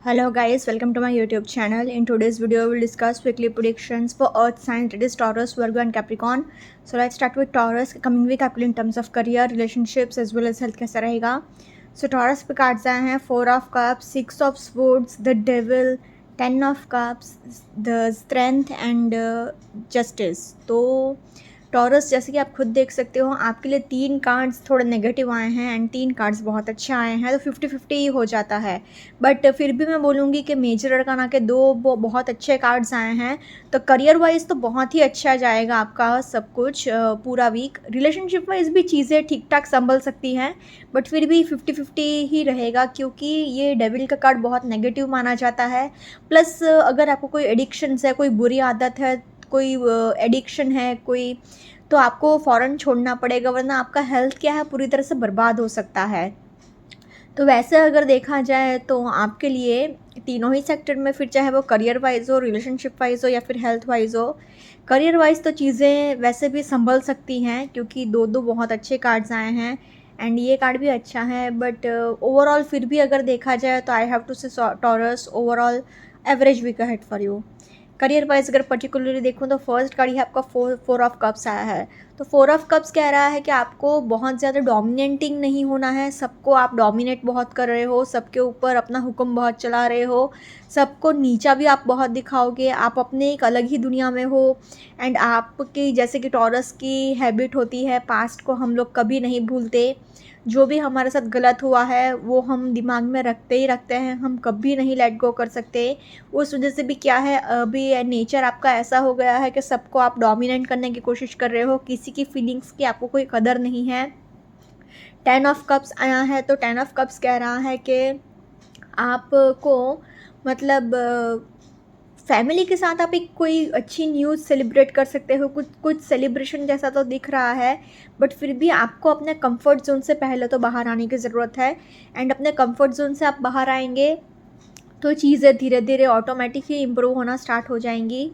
Hello guys, welcome to my YouTube channel. In today's video, we'll discuss weekly predictions for Earth signs, that is Taurus, Virgo and Capricorn. So let's start with Taurus. Coming week आपके लिए in terms of career, relationships as well as health कैसा रहेगा. So Taurus पे cards आए हैं 4 of Cups, 6 of Swords, the Devil, 10 of Cups, the Strength and Justice. तो taurus जैसे कि आप खुद देख सकते हो आपके लिए 3 कार्ड्स थोड़े नेगेटिव आए हैं एंड 3 कार्ड्स बहुत अच्छे आए हैं, तो 50-50 ही हो जाता है. बट फिर भी मैं बोलूँगी कि मेजर अरकाना के 2 बहुत अच्छे कार्ड्स आए हैं. तो करियर वाइज तो बहुत ही अच्छा जाएगा आपका सब कुछ पूरा वीक. रिलेशनशिप वाइज भी चीज़ें ठीक ठाक संभल सकती हैं, बट फिर भी 50-50 ही रहेगा क्योंकि ये डेविल का कार्ड बहुत नेगेटिव माना जाता है. प्लस अगर आपको कोई एडिक्शंस है, कोई बुरी आदत है, कोई एडिक्शन है कोई, तो आपको फ़ौरन छोड़ना पड़ेगा, वरना आपका हेल्थ क्या है पूरी तरह से बर्बाद हो सकता है. तो वैसे अगर देखा जाए तो आपके लिए तीनों ही सेक्टर में, फिर चाहे वो करियर वाइज हो, रिलेशनशिप वाइज हो या फिर हेल्थ वाइज हो, करियर वाइज तो चीज़ें वैसे भी संभल सकती हैं क्योंकि 2 बहुत अच्छे कार्ड्स आए हैं एंड ये कार्ड भी अच्छा है. बट ओवरऑल फिर भी अगर देखा जाए तो I have to say Taurus overall average week ahead for you. Career wise अगर पर्टिकुलरली देखूँ तो फर्स्ट कार्ड ही आपका फोर ऑफ कप्स आया है. तो 4 ऑफ कप्स कह रहा है कि आपको बहुत ज़्यादा डोमिनेटिंग नहीं होना है. सबको आप डोमिनेट बहुत कर रहे हो, सबके ऊपर अपना हुक्म बहुत चला रहे हो, सबको नीचा भी आप बहुत दिखाओगे, आप अपने एक अलग ही दुनिया में हो. एंड आपकी जैसे कि टॉरस की हैबिट होती है, पास्ट को हम लोग कभी नहीं भूलते. जो भी हमारे साथ गलत हुआ है वो हम दिमाग में रखते ही रखते हैं, हम कभी नहीं लेट गो कर सकते. उस वजह से भी क्या है, अभी नेचर आपका ऐसा हो गया है कि सबको आप डोमिनेट करने की कोशिश कर रहे हो, किसी की फीलिंग्स की आपको कोई कदर नहीं है. 10 ऑफ कप्स आया है तो 10 ऑफ कप्स कह रहा है कि आपको मतलब फैमिली के साथ आप एक कोई अच्छी न्यूज़ सेलिब्रेट कर सकते हो, कुछ कुछ सेलिब्रेशन जैसा तो दिख रहा है. बट फिर भी आपको अपने कंफर्ट जोन से पहले तो बाहर आने की ज़रूरत है. एंड अपने कंफर्ट जोन से आप बाहर आएंगे तो चीज़ें धीरे धीरे ऑटोमेटिक ही इम्प्रूव होना स्टार्ट हो जाएंगी.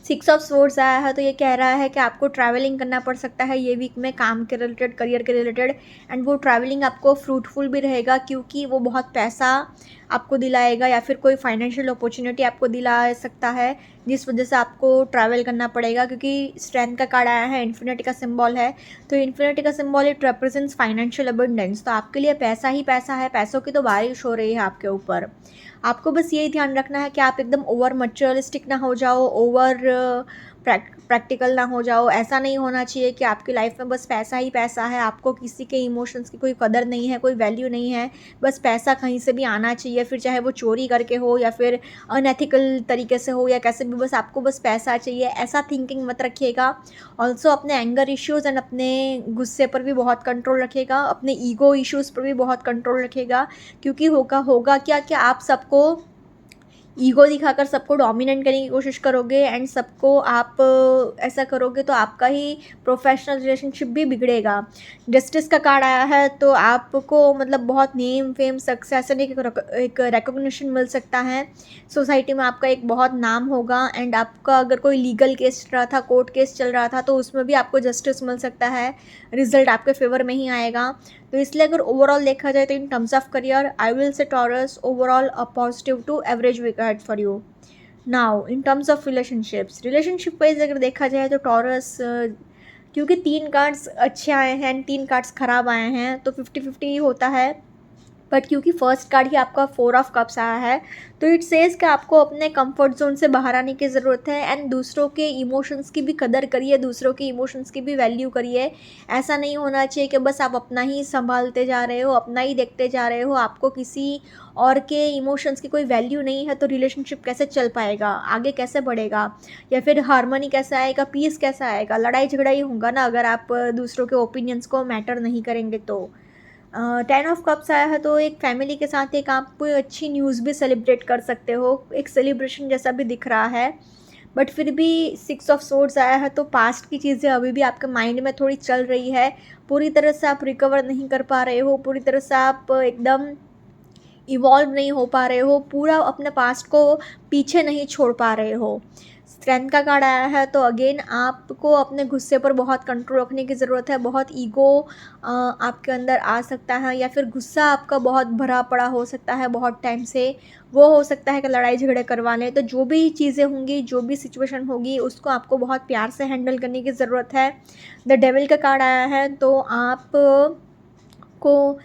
6 ऑफ स्वॉर्ड्स आया है तो ये कह रहा है कि आपको ट्रैवलिंग करना पड़ सकता है ये वीक में, काम के रिलेटेड, करियर के रिलेटेड. एंड वो ट्रैवलिंग आपको फ्रूटफुल भी रहेगा क्योंकि वो बहुत पैसा आपको दिलाएगा या फिर कोई फाइनेंशियल अपॉर्चुनिटी आपको दिला सकता है, जिस वजह से आपको ट्रैवल करना पड़ेगा. क्योंकि स्ट्रेंथ का कार्ड आया है, इन्फिनिटी का सिंबल है, तो इन्फिनिटी का symbol it represents financial abundance. तो आपके लिए पैसा ही पैसा है, पैसों की तो बारिश हो रही है आपके ऊपर. आपको बस यही ध्यान रखना है कि आप एकदम ओवर मटेरियलिस्टिक ना हो जाओ, ओवर प्रैक्टिकल ना हो जाओ. ऐसा नहीं होना चाहिए कि आपकी लाइफ में बस पैसा ही पैसा है, आपको किसी के इमोशंस की कोई कदर नहीं है, कोई वैल्यू नहीं है. बस पैसा कहीं से भी आना चाहिए, फिर चाहे वो चोरी करके हो या फिर अनएथिकल तरीके से हो या कैसे भी, बस आपको बस पैसा चाहिए. ऐसा थिंकिंग मत रखिएगा. ऑल्सो अपने एंगर इश्यूज़ एंड अपने गुस्से पर भी बहुत कंट्रोल रखिएगा, अपने ईगो इश्यूज़ पर भी बहुत कंट्रोल रखिएगा. क्योंकि होगा क्या कि आप सबको ईगो दिखाकर सबको डोमिनेट करने की कोशिश करोगे एंड सबको आप ऐसा करोगे तो आपका ही प्रोफेशनल रिलेशनशिप भी बिगड़ेगा. जस्टिस का कार्ड आया है तो आपको मतलब बहुत नेम फेम सक्सेस एंड एक रिकॉग्निशन मिल सकता है. सोसाइटी में आपका एक बहुत नाम होगा एंड आपका अगर कोई लीगल केस चल रहा था, कोर्ट केस चल रहा था, तो उसमें भी आपको जस्टिस मिल सकता है, रिजल्ट आपके फेवर में ही आएगा. तो इसलिए अगर ओवरऑल देखा जाए तो in terms of career I will say Taurus overall a positive to average week ahead for you. Now in terms of relationship wise अगर देखा जाए तो टॉरस क्योंकि 3 कार्ड्स अच्छे आए हैं एंड 3 कार्ड्स ख़राब आए हैं तो 50-50 ही होता है. बट क्योंकि फर्स्ट कार्ड ही आपका 4 ऑफ कप्स आया है तो इट सेज़ कि आपको अपने कंफर्ट जोन से बाहर आने की ज़रूरत है एंड दूसरों के इमोशंस की भी कदर करिए, दूसरों के इमोशंस की भी वैल्यू करिए. ऐसा नहीं होना चाहिए कि बस आप अपना ही संभालते जा रहे हो, अपना ही देखते जा रहे हो, आपको किसी और के इमोशंस की कोई वैल्यू नहीं है. तो रिलेशनशिप कैसे चल पाएगा, आगे कैसे बढ़ेगा, या फिर हार्मनी कैसे आएगा, पीस कैसे आएगा. लड़ाई झगड़ा ही होगा ना अगर आप दूसरों के ओपिनियंस को मैटर नहीं करेंगे तो. 10 ऑफ कप्स आया है तो एक फैमिली के साथ एक आप कोई अच्छी न्यूज़ भी सेलिब्रेट कर सकते हो, एक सेलिब्रेशन जैसा भी दिख रहा है. बट फिर भी 6 ऑफ सोर्ड्स आया है तो पास्ट की चीज़ें अभी भी आपके माइंड में थोड़ी चल रही है, पूरी तरह से आप रिकवर नहीं कर पा रहे हो, पूरी तरह से आप एकदम इवॉल्व नहीं हो पा रहे हो, पूरा अपने पास्ट को पीछे नहीं छोड़ पा रहे हो. स्ट्रेंथ का कार्ड आया है तो अगेन आपको अपने गुस्से पर बहुत कंट्रोल रखने की ज़रूरत है। बहुत ईगो आपके अंदर आ सकता है, या फिर गुस्सा आपका बहुत भरा पड़ा हो सकता है बहुत टाइम से। वो हो सकता है कि लड़ाई झगड़े करवा लें। तो जो भी चीज़ें होंगी, जो भी सिचुएशन होगी, उसको आपको बहुत प्यार से हैंडल करने की ज़रूरत है। द डेविल का कार्ड आया है तो आप को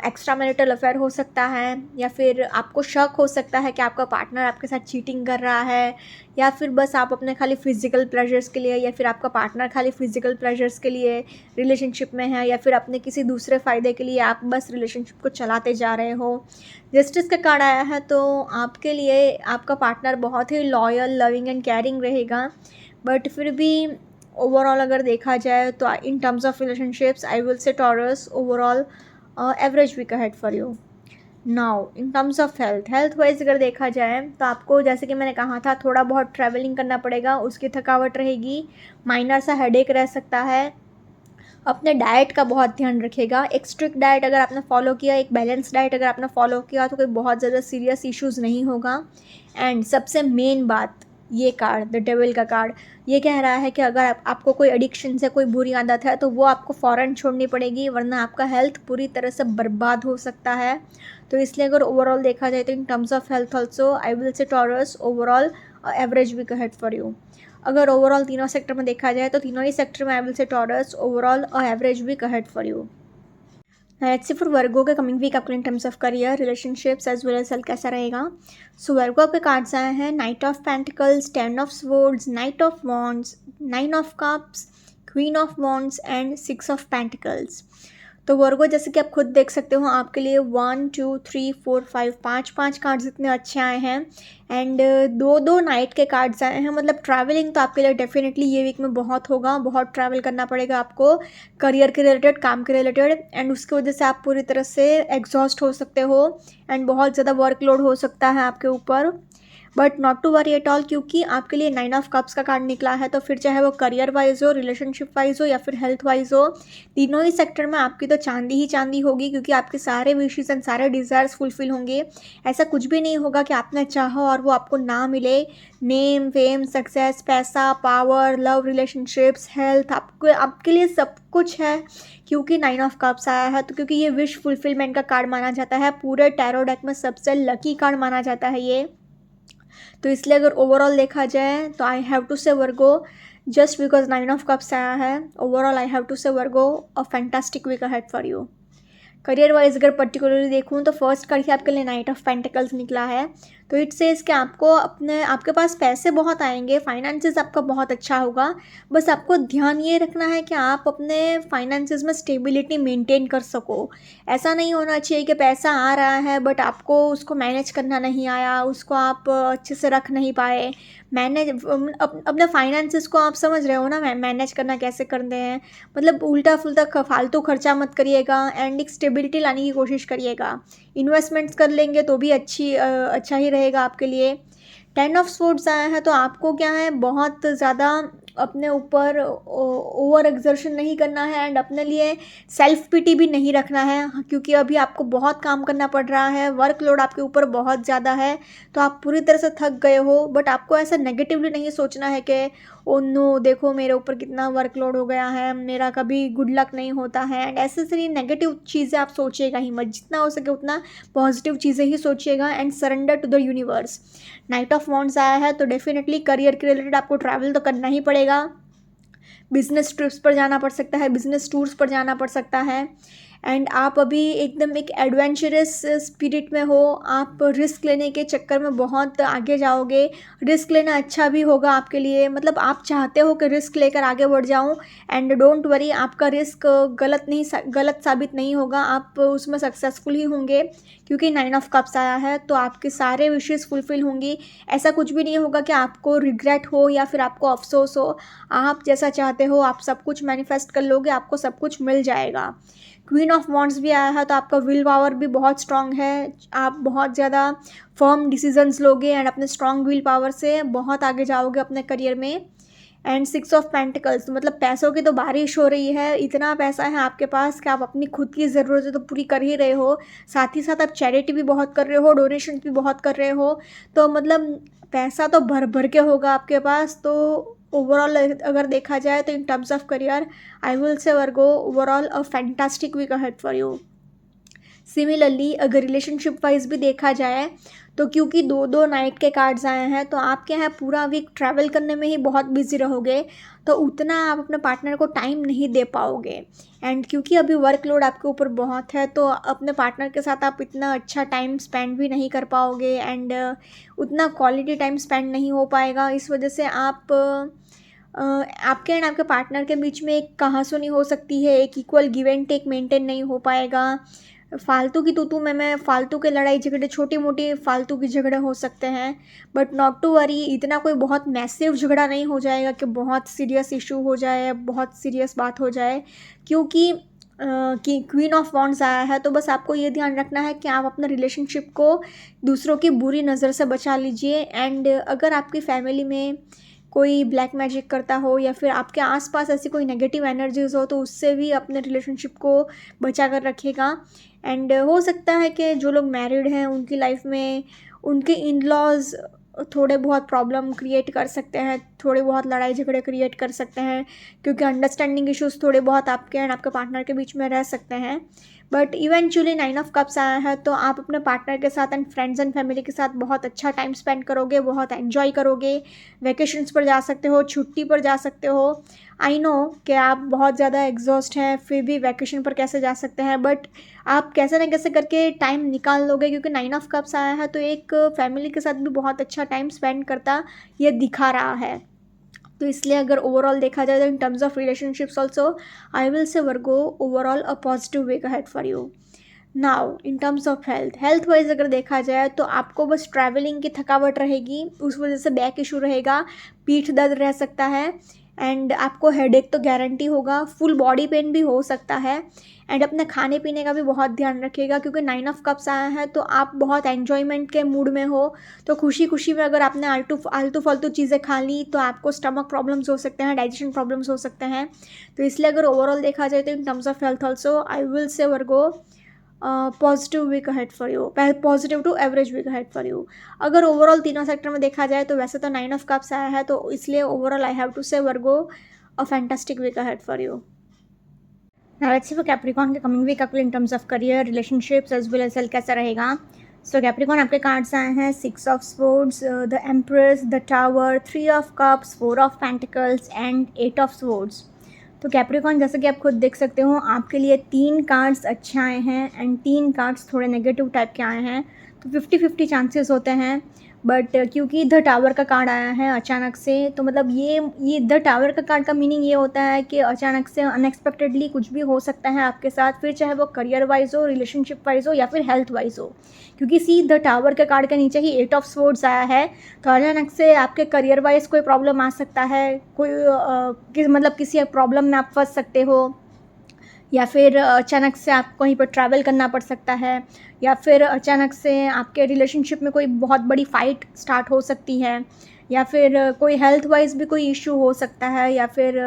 एक्स्ट्रा मैरिटल अफेयर हो सकता है, या फिर आपको शक हो सकता है कि आपका पार्टनर आपके साथ चीटिंग कर रहा है, या फिर बस आप अपने खाली फिजिकल प्लेजर्स के लिए, या फिर आपका पार्टनर खाली फिजिकल प्लेजर्स के लिए रिलेशनशिप में है, या फिर अपने किसी दूसरे फ़ायदे के लिए आप बस रिलेशनशिप को चलाते जा रहे हो। जस्टिस का कार्ड आया है तो आपके लिए आपका पार्टनर बहुत ही लॉयल, लविंग एंड केयरिंग रहेगा। बट फिर भी ओवरऑल अगर देखा जाए तो in terms of relationships I will say Taurus overall average week ahead for you. Now in terms of health wise अगर देखा जाए तो आपको, जैसे कि मैंने कहा था, थोड़ा बहुत ट्रैवलिंग करना पड़ेगा, उसकी थकावट रहेगी, माइनर सा हेडेक रह सकता है। अपने डाइट का बहुत ध्यान रखिएगा। एक स्ट्रिक्ट डाइट अगर आपने फॉलो किया, एक बैलेंस डाइट अगर आपने फॉलो किया तो कोई बहुत ज़्यादा सीरियस इश्यूज़ नहीं होगा। एंड सबसे मेन बात, ये कार्ड द डेविल का कार्ड ये कह रहा है कि अगर आपको कोई एडिक्शन से कोई बुरी आदत है तो वो आपको फ़ौरन छोड़नी पड़ेगी, वरना आपका हेल्थ पूरी तरह से बर्बाद हो सकता है। तो इसलिए अगर ओवरऑल देखा जाए तो in terms of health also I will say Taurus overall average week ahead for you. अगर ओवरऑल तीनों सेक्टर में देखा जाए तो तीनों ही सेक्टर में I will say Taurus overall average week ahead for you. Let's see for Virgo के कमिंग वीक आपके in terms of career, relationships as well as health कैसा रहेगा। सो वर्गो आपके कार्ड्स आए हैं knight of pentacles, 10 of swords, night of wands, 9 of cups, queen of wands and 6 of pentacles. तो वर्गो जैसे कि आप खुद देख सकते हो, आपके लिए 1 2 3 4 5 पाँच कार्ड्स इतने अच्छे आए हैं। एंड दो नाइट के कार्ड्स आए हैं। मतलब ट्रैवलिंग तो आपके लिए डेफिनेटली ये वीक में बहुत होगा, बहुत ट्रैवल करना पड़ेगा आपको करियर के रिलेटेड, काम के रिलेटेड। एंड उसकी वजह से आप पूरी तरह से एग्जॉस्ट हो सकते हो एंड बहुत ज़्यादा वर्कलोड हो सकता है आपके ऊपर। But not to worry at all, क्योंकि आपके लिए 9 ऑफ कप्स का कार्ड निकला है। तो फिर चाहे वो करियर वाइज हो, रिलेशनशिप वाइज हो, या फिर हेल्थ वाइज हो, तीनों ही सेक्टर में आपकी तो चांदी ही चांदी होगी, क्योंकि आपके सारे विशेस एंड सारे डिज़ायर्स फुलफिल होंगे। ऐसा कुछ भी नहीं होगा कि आपने चाहो और वो आपको ना मिले। नेम, फेम, सक्सेस, पैसा, पावर, लव, रिलेशनशिप्स, हेल्थ, आपके लिए सब कुछ है, क्योंकि 9 ऑफ कप्स आया है। तो क्योंकि ये विश फुलफिलमेंट का कार्ड माना जाता है, पूरे टैरो डेक में सबसे लकी कार्ड माना जाता है ये। तो इसलिए अगर ओवरऑल देखा जाए तो I have to say Virgo, just because 9 of cups आया है, overall I have to say Virgo a fantastic week ahead for you. Career wise अगर पर्टिकुलरली देखूँ तो फर्स्ट कार्ड ही आपके लिए नाइट ऑफ पेंटिकल्स निकला है। तो इट सेज कि आपके पास पैसे बहुत आएंगे, फाइनेंसेस आपका बहुत अच्छा होगा। बस आपको ध्यान ये रखना है कि आप अपने फाइनेंसेस में स्टेबिलिटी मेंटेन कर सको। ऐसा नहीं होना चाहिए कि पैसा आ रहा है बट आपको उसको मैनेज करना नहीं आया, उसको आप अच्छे से रख नहीं पाए। मैनेज अपने फाइनेंसेस को आप समझ रहे हो ना, मैनेज करना कैसे करते हैं। मतलब उल्टा फुल्टा फालतू खर्चा मत करिएगा एंड एक स्टेबिलिटी लाने की कोशिश करिएगा। इन्वेस्टमेंट्स कर लेंगे तो भी अच्छा ही रहेगा आपके लिए। 10 ऑफ स्वॉर्ड्स आया है तो आपको क्या है, बहुत ज़्यादा अपने ऊपर ओवर एक्सर्शन नहीं करना है एंड अपने लिए सेल्फ पिटी भी नहीं रखना है, क्योंकि अभी आपको बहुत काम करना पड़ रहा है, वर्कलोड आपके ऊपर बहुत ज़्यादा है, तो आप पूरी तरह से थक गए हो। बट आपको ऐसा नेगेटिवली नहीं सोचना है कि ओ नो देखो मेरे ऊपर कितना वर्कलोड हो गया है, मेरा कभी गुड लक नहीं होता है। एंड ऐसे सारी नेगेटिव चीज़ें आप सोचिएगा ही मत, जितना हो सके उतना पॉजिटिव चीज़ें ही सोचिएगा and surrender to the universe. Knight of wands आया है तो डेफिनेटली करियर के रिलेटेड आपको ट्रैवल तो करना ही पड़ेगा। बिजनेस ट्रिप्स पर जाना पड़ सकता है, बिजनेस टूर्स पर जाना पड़ सकता है। एंड आप अभी एकदम एक एडवेंचरस स्पिरिट में हो, आप रिस्क लेने के चक्कर में बहुत आगे जाओगे। रिस्क लेना अच्छा भी होगा आपके लिए, मतलब आप चाहते हो कि रिस्क लेकर आगे बढ़ जाऊं। एंड डोंट वरी, आपका रिस्क गलत साबित नहीं होगा, आप उसमें सक्सेसफुल ही होंगे, क्योंकि 9 ऑफ कप्स आया है तो आपके सारे विशेस फुलफिल होंगी। ऐसा कुछ भी नहीं होगा कि आपको रिग्रेट हो या फिर आपको अफसोस हो। आप जैसा चाहते हो आप सब कुछ मैनिफेस्ट कर लोगे, आपको सब कुछ मिल जाएगा। क्वीन ऑफ वॉन्ड्स भी आया है तो आपका विल पावर भी बहुत स्ट्रांग है, आप बहुत ज़्यादा फर्म डिसीजंस लोगे एंड अपने स्ट्रांग विल पावर से बहुत आगे जाओगे अपने करियर में। एंड 6 ऑफ पेंटिकल्स, मतलब पैसों की तो बारिश हो रही है, इतना पैसा है आपके पास कि आप अपनी खुद की ज़रूरतें तो पूरी कर ही रहे हो, साथ ही साथ आप चैरिटी भी बहुत कर रहे हो, डोनेशन भी बहुत कर रहे हो, तो मतलब पैसा तो भर भर के होगा आपके पास। तो ओवरऑल अगर देखा जाए तो in terms of career I will say Virgo overall a fantastic week ahead for you. Similarly अगर रिलेशनशिप वाइज भी देखा जाए तो क्योंकि 2 नाइट के कार्ड्स आए हैं, तो आप क्या है पूरा वीक ट्रैवल करने में ही बहुत बिजी रहोगे, तो उतना आप अपने पार्टनर को टाइम नहीं दे पाओगे। एंड क्योंकि अभी वर्कलोड आपके ऊपर बहुत है, तो अपने पार्टनर के साथ आप इतना अच्छा टाइम स्पेंड भी नहीं कर पाओगे, एंड उतना क्वालिटी टाइम स्पेंड नहीं हो पाएगा। इस वजह से आपके एंड आपके पार्टनर के बीच में एक कहासुनी हो सकती है, एक equal give and take maintain नहीं हो पाएगा। फालतू की तू मैं फालतू के लड़ाई झगड़े, छोटी मोटी फालतू की झगड़े हो सकते हैं, बट नॉट टू वरी, इतना कोई बहुत मैसिव झगड़ा नहीं हो जाएगा कि बहुत सीरियस इशू हो जाए, बहुत सीरियस बात हो जाए। क्योंकि कि क्वीन ऑफ वॉन्ड्स आया है, तो बस आपको ये ध्यान रखना है कि आप अपने रिलेशनशिप को दूसरों की बुरी नज़र से बचा लीजिए। एंड अगर आपकी फैमिली में कोई ब्लैक मैजिक करता हो या फिर आपके आसपास ऐसी कोई नेगेटिव एनर्जीज हो, तो उससे भी अपने रिलेशनशिप को बचा कर रखिएगा। एंड हो सकता है कि जो लोग मैरिड हैं उनकी लाइफ में उनके इन लॉज थोड़े बहुत प्रॉब्लम क्रिएट कर सकते हैं, थोड़े बहुत लड़ाई झगड़े क्रिएट कर सकते हैं, क्योंकि अंडरस्टैंडिंग इश्यूज थोड़े बहुत आपके एंड आपके पार्टनर के बीच में रह सकते हैं। बट इवेंचुअली 9 ऑफ कप्स आया है, तो आप अपने पार्टनर के साथ एंड फ्रेंड्स एंड फैमिली के साथ बहुत अच्छा टाइम स्पेंड करोगे, बहुत एंजॉय करोगे, वेकेशंस पर जा सकते हो, छुट्टी पर जा सकते हो। आई नो कि आप बहुत ज़्यादा एग्जॉस्ट हैं, फिर भी वैकेशन पर कैसे जा सकते हैं, बट आप कैसे ना कैसे करके टाइम निकाल लोगे, क्योंकि 9 ऑफ कप्स आया है, तो एक फैमिली के साथ भी बहुत अच्छा टाइम स्पेंड करता ये दिखा रहा है। तो इसलिए अगर ओवरऑल देखा जाए तो in terms of relationships also I will say Virgo overall a positive week ahead for you. Now in terms of health wise अगर देखा जाए तो आपको बस ट्रैवलिंग की थकावट रहेगी, उस वजह से बैक इशू रहेगा, पीठ दर्द रह सकता है, एंड आपको हेडेक तो गारंटी होगा, फुल बॉडी पेन भी हो सकता है। एंड अपने खाने पीने का भी बहुत ध्यान रखिएगा, क्योंकि 9 ऑफ कप्स आया है, तो आप बहुत एन्जॉयमेंट के मूड में हो, तो खुशी खुशी में अगर आपने आलतू फालतू चीज़ें खा ली तो आपको स्टमक प्रॉब्लम्स हो सकते हैं, डाइजेशन प्रॉब्लम्स हो सकते हैं। तो इसलिए अगर ओवरऑल देखा जाए तो in terms of health also I will say Virgo positive week ahead for you, positive to average week ahead for you. अगर ओवरऑल तीनों सेक्टर में देखा जाए तो वैसे तो 9 ऑफ कप्स आया है, तो इसलिए overall I have to say Virgo a fantastic week ahead for you. Now let's see for Capricorn के कमिंग वीक आपके in terms of career, relationships as well as health कैसा रहेगा। सो कैप्रिकॉन आपके cards आए हैं 6 of swords, the empress, the tower, 3 of cups, 4 of pentacles and 8 of swords. तो Capricorn जैसे कि आप खुद देख सकते हो आपके लिए 3 कार्ड्स अच्छे आए हैं एंड 3 कार्ड्स थोड़े नेगेटिव टाइप के आए हैं, तो 50-50 चांसेस होते हैं। बट क्योंकि द टावर का कार्ड आया है अचानक से, तो मतलब ये द टावर का कार्ड का मीनिंग ये होता है कि अचानक से अनएक्सपेक्टेडली कुछ भी हो सकता है आपके साथ, फिर चाहे वो करियर वाइज हो, रिलेशनशिप वाइज हो या फिर हेल्थ वाइज हो। क्योंकि सी द टावर के कार्ड के नीचे ही 8 ऑफ स्वॉर्ड्स आया है, तो अचानक से आपके करियर वाइज कोई प्रॉब्लम आ सकता है, मतलब किसी प्रॉब्लम में आप फंस सकते हो, या फिर अचानक से आपको कहीं पर ट्रैवल करना पड़ सकता है, या फिर अचानक से आपके रिलेशनशिप में कोई बहुत बड़ी फ़ाइट स्टार्ट हो सकती है, या फिर कोई हेल्थ वाइज भी कोई इशू हो सकता है, या फिर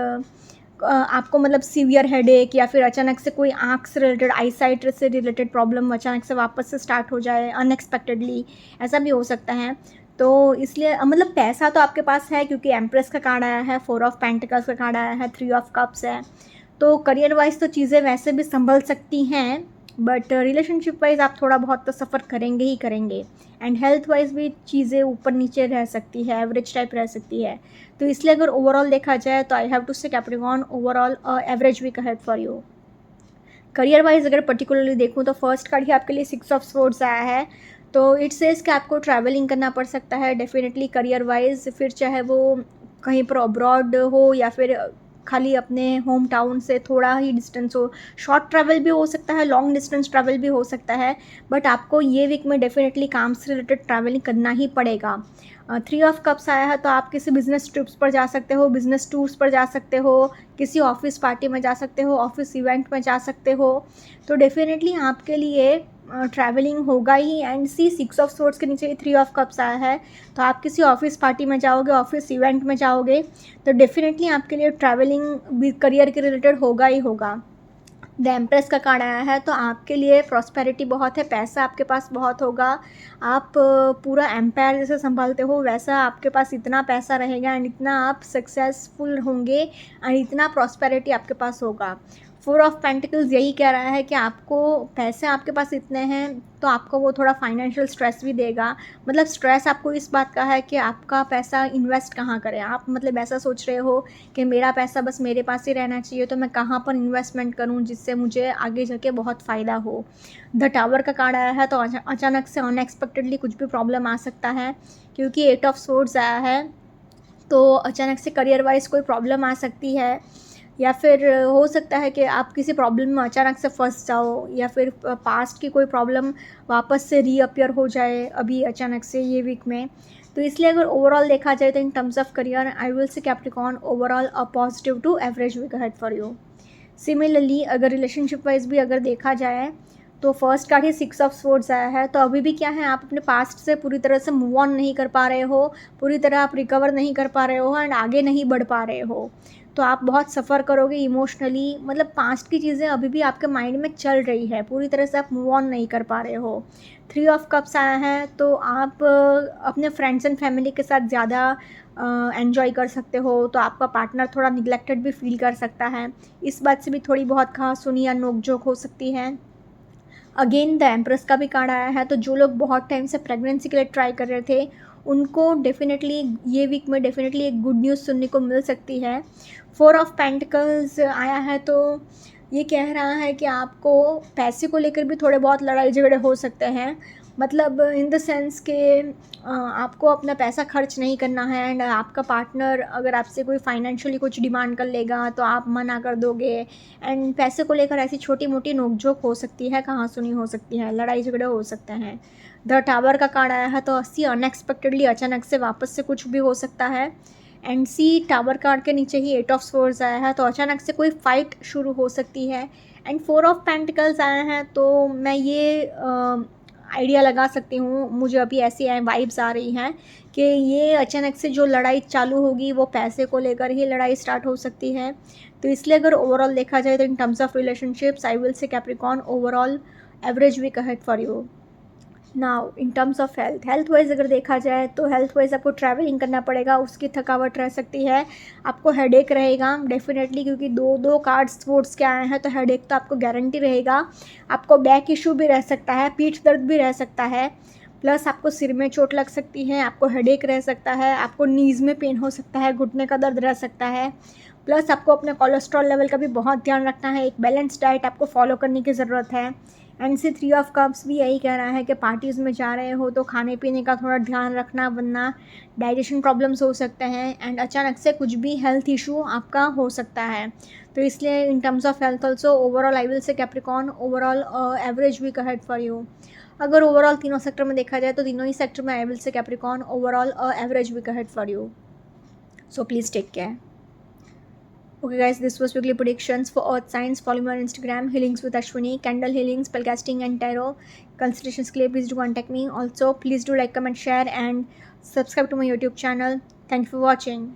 आपको मतलब सीवियर हेडेक, या फिर अचानक से कोई आँख से रिलेटेड, आई साइट से रिलेटेड प्रॉब्लम अचानक से वापस से स्टार्ट हो जाए अनएक्सपेक्टेडली, ऐसा भी हो सकता है। तो इसलिए मतलब पैसा तो आपके पास है, क्योंकि एम्प्रेस का कार्ड आया है, 4 ऑफ पेंटिकल्स का कार्ड आया है, 3 ऑफ कप्स है, तो करियर वाइज तो चीज़ें वैसे भी संभल सकती हैं, बट रिलेशनशिप वाइज आप थोड़ा बहुत तो सफ़र करेंगे ही करेंगे, एंड हेल्थ वाइज भी चीज़ें ऊपर नीचे रह सकती है, एवरेज टाइप रह सकती है। तो इसलिए अगर ओवरऑल देखा जाए तो I have to say Capricorn overall average week ahead for you. Career wise अगर पर्टिकुलरली देखूँ तो फर्स्ट कार्ड ही आपके लिए 6 ऑफ स्वॉर्ड्स आया है, तो इट सेज कि आपको ट्रैवलिंग करना पड़ सकता है डेफिनेटली करियर वाइज, फिर चाहे वो कहीं पर अब्रॉड हो या फिर खाली अपने होम टाउन से थोड़ा ही डिस्टेंस हो, शॉर्ट ट्रैवल भी हो सकता है, लॉन्ग डिस्टेंस ट्रैवल भी हो सकता है, बट आपको ये वीक में डेफिनेटली काम से रिलेटेड ट्रैवलिंग करना ही पड़ेगा। 3 ऑफ कप्स आया है, तो आप किसी बिजनेस ट्रिप्स पर जा सकते हो, बिजनेस टूर्स पर जा सकते हो, किसी ऑफिस पार्टी में जा सकते हो, ऑफिस इवेंट में जा सकते हो, तो डेफिनेटली आपके लिए ट्रैवलिंग होगा ही। एंड सी 6 ऑफ सोर्ड्स के नीचे 3 ऑफ कप्स आया है, तो आप किसी ऑफिस पार्टी में जाओगे, ऑफिस इवेंट में जाओगे, तो डेफिनेटली आपके लिए ट्रैवलिंग करियर के रिलेटेड होगा ही होगा। द एम्प्रेस का कार्ड आया है, तो आपके लिए प्रॉस्पेरिटी बहुत है, पैसा आपके पास बहुत होगा, आप पूरा एम्पायर जैसे संभालते हो वैसा आपके पास इतना पैसा रहेगा एंड इतना आप सक्सेसफुल होंगे एंड इतना प्रॉस्पेरिटी आपके पास होगा। 4 ऑफ पेंटिकल्स यही कह रहा है कि आपको पैसे आपके पास इतने हैं तो आपको वो थोड़ा फाइनेंशियल स्ट्रेस भी देगा। मतलब स्ट्रेस आपको इस बात का है कि आपका पैसा इन्वेस्ट कहाँ करें। आप मतलब ऐसा सोच रहे हो कि मेरा पैसा बस मेरे पास ही रहना चाहिए, तो मैं कहाँ पर इन्वेस्टमेंट करूँ जिससे मुझे आगे जाके बहुत फ़ायदा हो। द टावर का कार्ड आया है, तो अचानक से अनएक्सपेक्टेडली कुछ भी प्रॉब्लम आ सकता है, क्योंकि 8 ऑफ सोर्ड्स आया है, तो अचानक से करियर वाइज कोई प्रॉब्लम आ सकती है, या फिर हो सकता है कि आप किसी प्रॉब्लम में अचानक से फंस जाओ, या फिर पास्ट की कोई प्रॉब्लम वापस से रीअपियर हो जाए अभी अचानक से ये वीक में। तो इसलिए अगर ओवरऑल देखा जाए तो in terms of career I will say Capricorn overall a positive to average week ahead for you. Similarly अगर रिलेशनशिप वाइज भी अगर देखा जाए तो फर्स्ट कार्ड ही 6 ऑफ सोर्ड्स आया है, तो अभी भी क्या है, आप अपने पास्ट से पूरी तरह से मूव ऑन नहीं कर पा रहे हो, पूरी तरह आप रिकवर नहीं कर पा रहे हो एंड आगे नहीं बढ़ पा रहे हो, तो आप बहुत सफ़र करोगे इमोशनली। मतलब पास्ट की चीज़ें अभी भी आपके माइंड में चल रही है, पूरी तरह से आप मूव ऑन नहीं कर पा रहे हो। 3 ऑफ कप्स आया है, तो आप अपने फ्रेंड्स एंड फैमिली के साथ ज़्यादा एन्जॉय कर सकते हो, तो आपका पार्टनर थोड़ा निगलेक्टेड भी फील कर सकता है, इस बात से भी थोड़ी बहुत कहा-सुनी या नोक-झोंक हो सकती है। अगेन द एम्प्रेस का भी कार्ड आया है, तो जो लोग बहुत टाइम से प्रेगनेंसी के लिए ट्राई कर रहे थे उनको डेफिनेटली ये वीक में डेफिनेटली एक गुड न्यूज़ सुनने को मिल सकती है। 4 ऑफ पेंटिकल्स आया है, तो ये कह रहा है कि आपको पैसे को लेकर भी थोड़े बहुत लड़ाई झगड़े हो सकते हैं। मतलब इन द सेंस कि आपको अपना पैसा खर्च नहीं करना है एंड आपका पार्टनर अगर आपसे कोई फाइनेंशियली कुछ डिमांड कर लेगा तो आप मना कर दोगे, एंड पैसे को लेकर ऐसी छोटी मोटी नोक-झोंक हो सकती है, कहाँ-सुनी हो सकती है, लड़ाई झगड़े हो सकते हैं। द टावर का कार्ड आया है, तो सी अनएक्सपेक्टेडली अचानक से वापस से कुछ भी हो सकता है। एंड सी टावर कार्ड के नीचे ही 8 ऑफ सोर्ड्स आया है, तो अचानक से कोई फाइट शुरू हो सकती है। एंड 4 ऑफ पेंटिकल्स आए हैं, तो मैं ये आइडिया लगा सकती हूँ, मुझे अभी ऐसी वाइब्स आ रही हैं कि ये अचानक से जो लड़ाई चालू होगी वो पैसे को लेकर ही लड़ाई स्टार्ट हो सकती है। तो इसलिए अगर ओवरऑल देखा जाए तो in terms of relationships I will say Capricorn overall average week ahead for you. Now in terms of health wise अगर देखा जाए तो हेल्थ वाइज आपको ट्रैवलिंग करना पड़ेगा, उसकी थकावट रह सकती है, आपको हेडेक रहेगा डेफिनेटली, क्योंकि दो कार्ड्स स्पोर्ट्स के आए हैं, तो हेडेक तो आपको गारंटी रहेगा। आपको बैक इशू भी रह सकता है, पीठ दर्द भी रह सकता है, प्लस आपको सिर में चोट लग सकती है, आपको हेडेक रह सकता है, आपको नीज़ में पेन हो सकता है, घुटने का दर्द रह सकता है, प्लस आपको अपने कोलेस्ट्रॉल लेवल का भी बहुत ध्यान रखना है, एक बैलेंस डाइट आपको फॉलो करने की ज़रूरत है। एंड से 3 ऑफ कप्स भी यही कह रहा है कि पार्टीज़ में जा रहे हो तो खाने पीने का थोड़ा ध्यान रखना, वरना डाइजेशन प्रॉब्लम्स हो सकते हैं एंड अचानक से कुछ भी हेल्थ इशू आपका हो सकता है। तो इसलिए in terms of health also overall I will say Capricorn overall average week ahead for you. अगर ओवरऑल तीनों सेक्टर में देखा जाए तो तीनों ही सेक्टर में I will say Capricorn overall average week ahead for you. So please take care. Okay guys, this was weekly predictions for earth signs. Follow me on Instagram, healings with Ashwini, candle healing, spellcasting and tarot consultations के लिए please do contact me. Also please do like, comment, share and subscribe to my YouTube channel. Thank you for watching.